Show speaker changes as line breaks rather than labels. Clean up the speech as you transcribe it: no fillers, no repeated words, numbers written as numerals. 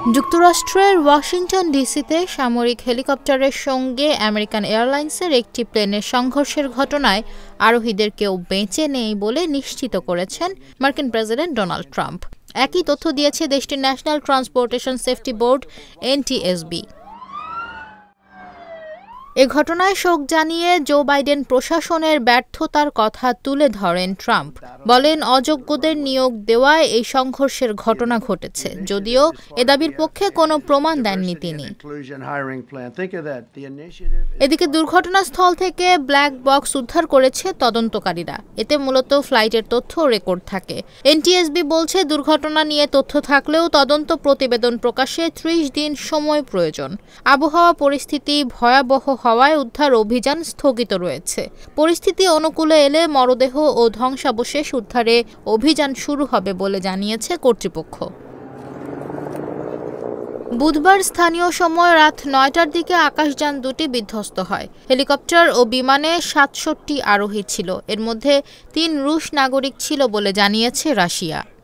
যুক্তরাষ্ট্রের ওয়াশিংটন ডিসিতে সামরিক হেলিকপ্টারের সঙ্গে আমেরিকান এয়ারলাইন্সের একটি প্লেনের সংঘর্ষের ঘটনায় আরোহীদের কেউ বেঁচে নেই বলে নিশ্চিত করেছেন মার্কিন প্রেসিডেন্ট ডোনাল্ড ট্রাম্প। একই তথ্য দিয়েছে দেশটির national transportation safety board NTSB. এ ঘটনায় শোক জানিয়ে জো বাইডেন প্রশাসনের ব্যর্থতার কথা তুলে ধরেন ট্রাম্প। বলেন, অযোগ্যদের নিয়োগ দেওয়ায় এই সংঘর্ষের ঘটনা ঘটেছে, যদিও এ দাবির পক্ষে কোনো প্রমাণ দেননি তিনি। এদিকে দুর্ঘটনাস্থল থেকে ব্ল্যাক বক্স উদ্ধার করেছে তদন্তকারীরা। এতে মূলত ফ্লাইটের তথ্য রেকর্ড থাকে। এনটিএসবি বলছে, দুর্ঘটনা নিয়ে তথ্য থাকলেও তদন্ত প্রতিবেদন প্রকাশে ৩০ দিন সময় প্রয়োজন। আবহাওয়া পরিস্থিতি ভয়াবহ হওয়ায় উদ্ধার অভিযান স্থগিত রয়েছে। পরিস্থিতি অনুকূলে এলে মরদেহ ও ধ্বংসাবশেষ উদ্ধারে অভিযান শুরু হবে বলে জানিয়েছে কর্তৃপক্ষ। বুধবার স্থানীয় সময় রাত ৯টার দিকে আকাশযান দুটি বিধ্বস্ত হয়। হেলিকপ্টার ও বিমানে ৬৭ আরোহী ছিল। এর মধ্যে ৩ রুশ নাগরিক ছিল বলে জানিয়েছে রাশিয়া।